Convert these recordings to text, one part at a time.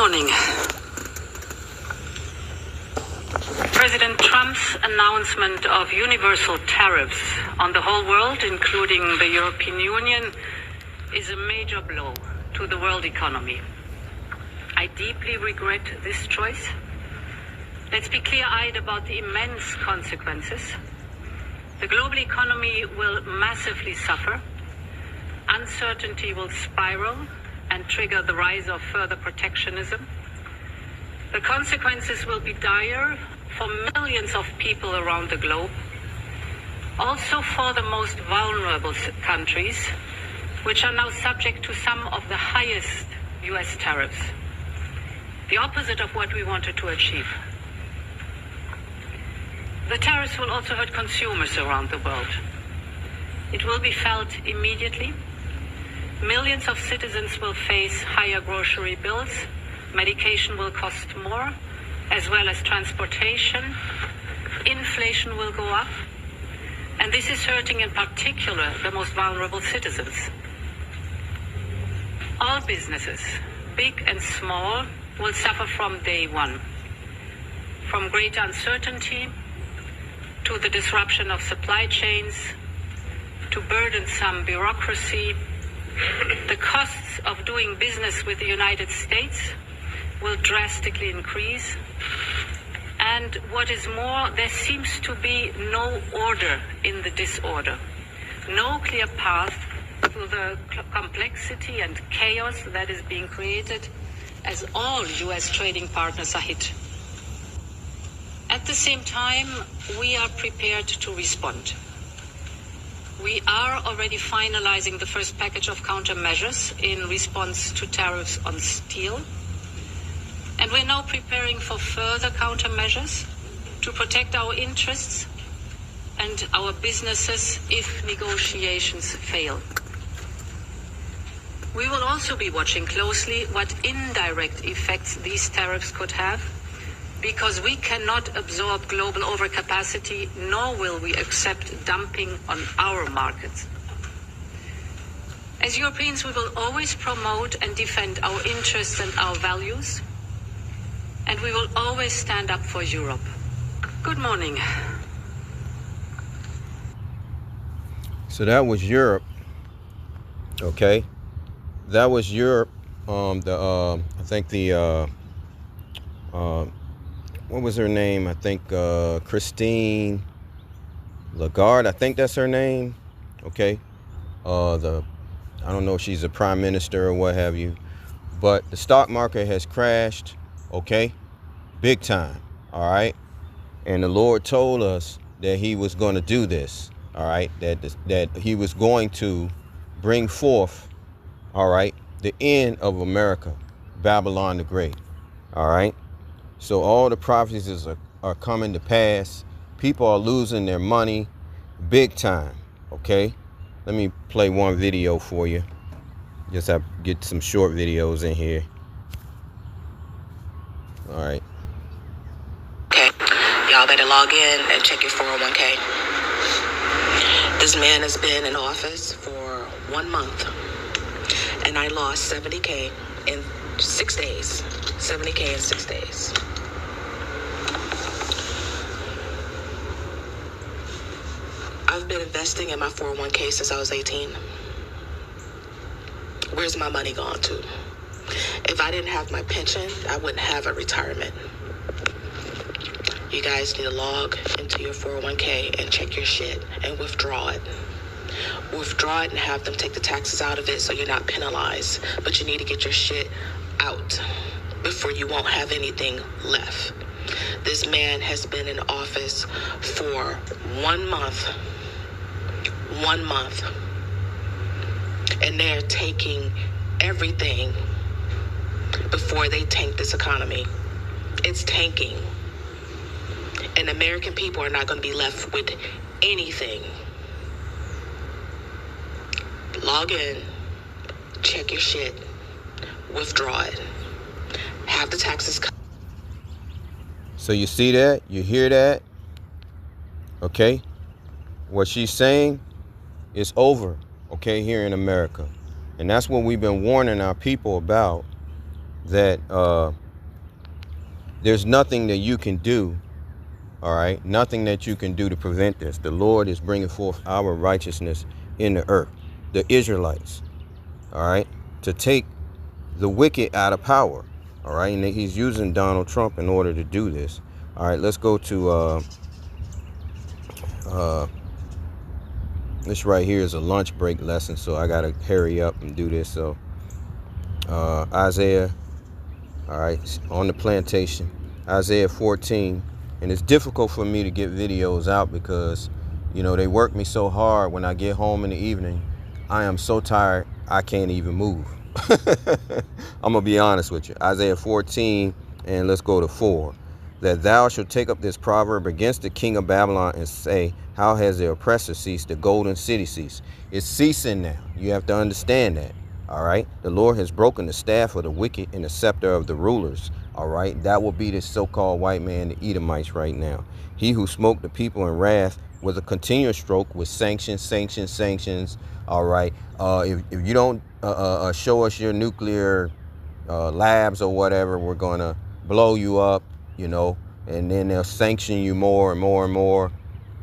morning. President Trump's announcement of universal tariffs on the whole world, including the European Union, is a major blow to the world economy. I deeply regret this choice. Let's be clear-eyed about the immense consequences. The global economy will massively suffer. Uncertainty will spiral and trigger the rise of further protectionism. The consequences will be dire for millions of people around the globe, also for the most vulnerable countries, which are now subject to some of the highest US tariffs. The opposite of what we wanted to achieve. The tariffs will also hurt consumers around the world. It will be felt immediately. Millions of citizens will face higher grocery bills. Medication will cost more, as well as transportation. Inflation will go up. And this is hurting in particular the most vulnerable citizens. All businesses, big and small, will suffer from day one. From greater uncertainty, to the disruption of supply chains, to burdensome bureaucracy. The costs of doing business with the United States will drastically increase. And what is more, there seems to be no order in the disorder, no clear path through the complexity and chaos that is being created as all US trading partners are hit. At the same time, we are prepared to respond. We are already finalizing the first package of countermeasures in response to tariffs on steel. And we're now preparing for further countermeasures to protect our interests and our businesses if negotiations fail. We will also be watching closely what indirect effects these tariffs could have, because we cannot absorb global overcapacity, nor will we accept dumping on our markets. As Europeans, we will always promote and defend our interests and our values, and we will always stand up for Europe. Good morning. So that was Europe, okay? That was Europe. I think what was her name? I think Christine Lagarde. I think that's her name. Okay. I don't know if she's a prime minister or what have you, but the stock market has crashed. Okay, big time. All right, and the Lord told us that He was going to do this. All right, that He was going to bring forth. All right, the end of America, Babylon the Great. All right. So all the prophecies are coming to pass. People are losing their money big time, okay? Let me play one video for you. Just have to get some short videos in here. All right. Okay, y'all better log in and check your 401k. This man has been in office for 1 month, and I lost 70K in 6 days. 70K in 6 days. I've been investing in my 401k since I was 18. Where's my money gone to? If I didn't have my pension, I wouldn't have a retirement. You guys need to log into your 401k and check your shit and withdraw it. Withdraw it and have them take the taxes out of it so you're not penalized. But you need to get your shit out before you won't have anything left. This man has been in office for 1 month. 1 month. And they're taking everything before they tank this economy. It's tanking. And American people are not going to be left with anything. Log in, check your shit, withdraw it, have the taxes cut. So you see that? You hear that? Okay? What she's saying is over, okay, here in America. And that's what we've been warning our people about. that there's nothing that you can do, all right? Nothing that you can do to prevent this. The Lord is bringing forth our righteousness in the earth, the Israelites, all right, to take the wicked out of power, all right? And he's using Donald Trump in order to do this. All right, let's go to this right here is a lunch break lesson, so I gotta hurry up and do this. So Isaiah, all right, on the plantation, Isaiah 14. And it's difficult for me to get videos out because, you know, they work me so hard. When I get home in the evening, I am so tired I can't even move. I'm gonna be honest with you. Isaiah 14, and let's go to 4. That thou shalt take up this proverb against the king of Babylon and say, how has the oppressor ceased, the golden city ceased? It's ceasing now. You have to understand that. All right. The Lord has broken the staff of the wicked and the scepter of the rulers. All right. That will be this so-called white man, the Edomites right now. He who smote the people in wrath with a continuous stroke with sanctions. All right. If you don't show us your nuclear labs or whatever, we're going to blow you up, you know, and then they'll sanction you more and more and more.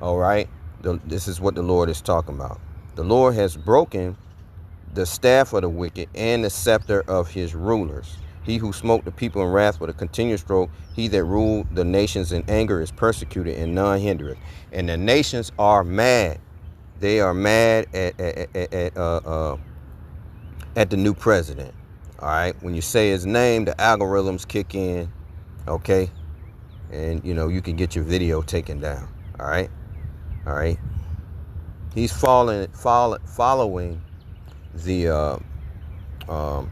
All right. This is what the Lord is talking about. The Lord has broken the staff of the wicked and the scepter of his rulers. He who smote the people in wrath with a continuous stroke, he that ruled the nations in anger is persecuted and none hindereth. And the nations are mad. They are mad at the new president. All right. When you say his name, the algorithms kick in. Okay. And, you know, you can get your video taken down. All right. All right. He's following the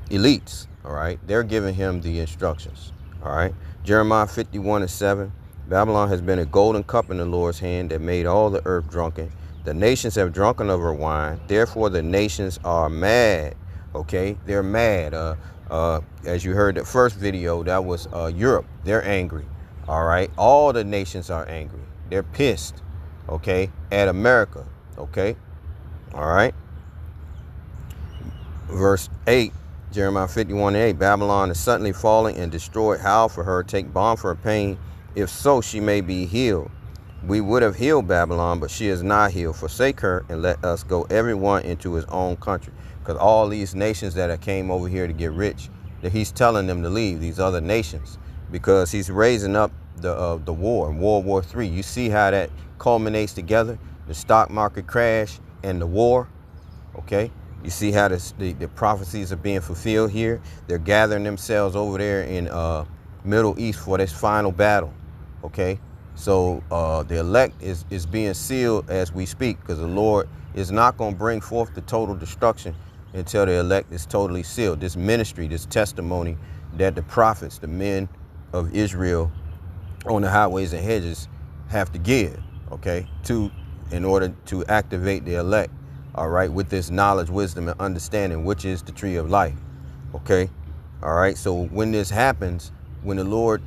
elites. All right. They're giving him the instructions. All right. Jeremiah 51:7. Babylon has been a golden cup in the Lord's hand that made all the earth drunken. The nations have drunken of her wine. Therefore, the nations are mad. Okay. They're mad. As you heard the first video, that was Europe. They're angry. All right. All the nations are angry. They're pissed. Okay. At America. Okay. All right. Verse 8, Jeremiah 51:8. Babylon is suddenly falling and destroyed. Howl for her, take balm for her pain. If so, she may be healed. We would have healed Babylon, but she is not healed. Forsake her and let us go, everyone into his own country. Because all these nations that came over here to get rich, that he's telling them to leave, these other nations, because he's raising up the war, World War III. You see how that culminates together, the stock market crash and the war. Okay. You see how the prophecies are being fulfilled here. They're gathering themselves over there in Middle East for this final battle. Okay. So the elect is being sealed as we speak, because the Lord is not going to bring forth the total destruction until the elect is totally sealed. This ministry, this testimony that the prophets, the men of Israel on the highways and hedges have to give, okay, in order to activate the elect. All right, with this knowledge, wisdom, and understanding, which is the tree of life. Okay. All right. So when this happens, when the Lord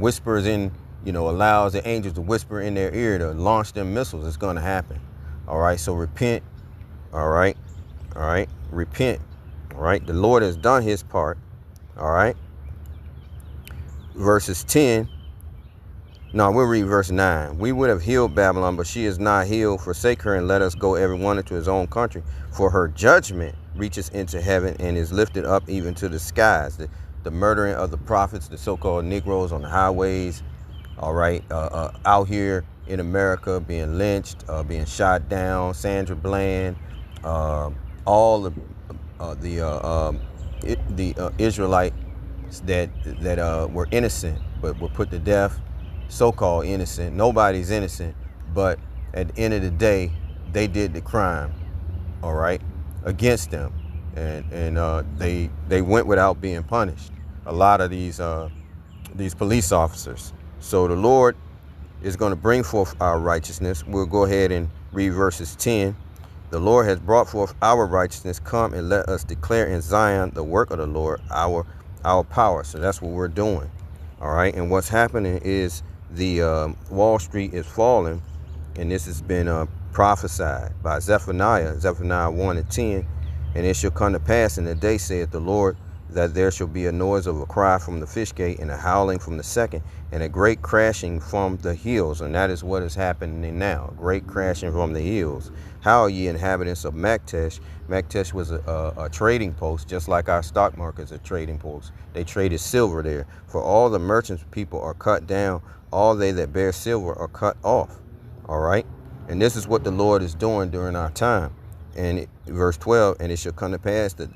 whispers in, you know, allows the angels to whisper in their ear to launch them missiles, it's going to happen. All right. So repent. All right. All right. Repent. All right. The Lord has done his part. All right. Verses 10. No, we'll read verse 9. We would have healed Babylon, but she is not healed. Forsake her and let us go, everyone into his own country. For her judgment reaches into heaven and is lifted up even to the skies. The murdering of the prophets, the so-called Negroes on the highways, all right, out here in America, being lynched, being shot down. Sandra Bland, all the Israelites that were innocent but were put to death. So-called innocent. Nobody's innocent, but at the end of the day, they did the crime, all right, against them, and they went without being punished. A lot of these police officers. So the Lord is going to bring forth our righteousness. We'll go ahead and read verses 10. The Lord has brought forth our righteousness. Come and let us declare in Zion the work of the Lord, our power. So that's what we're doing, all right. And what's happening is the Wall Street is falling, and this has been prophesied by Zephaniah 1:10. And it shall come to pass in the day, saith the Lord, that there shall be a noise of a cry from the fish gate, and a howling from the second, and a great crashing from the hills. And that is what is happening now. Great crashing from the hills. Howl, ye inhabitants of Maktesh. Maktesh was a trading post, just like our stock market is a trading post. They traded silver there. For all the merchants people are cut down. All they that bear silver are cut off. All right. And this is what the Lord is doing during our time. And verse 12, and it shall come to pass that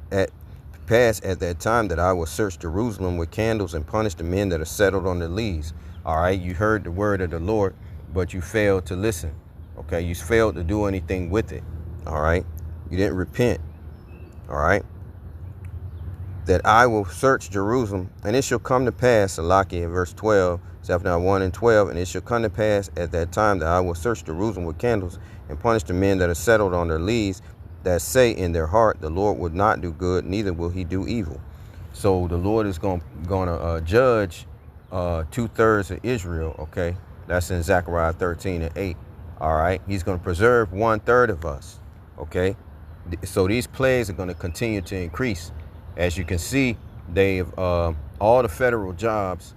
at that time that I will search Jerusalem with candles and punish the men that are settled on the leads. All right, you heard the word of the Lord, but you failed to listen. Okay, you failed to do anything with it. All right, you didn't repent. All right, that I will search Jerusalem, and it shall come to pass, Salaki in verse 12, Zephaniah 1 and 12, and it shall come to pass at that time that I will search Jerusalem with candles and punish the men that are settled on their leads, that say in their heart, the Lord would not do good, neither will he do evil. So the Lord is going to judge 2/3 of Israel, okay? That's in Zechariah 13 and 8, all right? He's going to preserve 1/3 of us, okay? So these plagues are going to continue to increase. As you can see, they've all the federal jobs,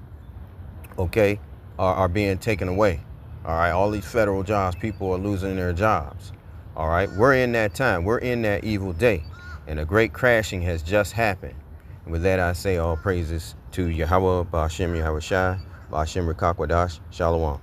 okay, are being taken away, all right? All these federal jobs, people are losing their jobs. All right, we're in that time. We're in that evil day. And a great crashing has just happened. And with that, I say all praises to Yahweh, Ba'ashem Yahweh Shai, Ba'ashem Rekakwadash, Shalom.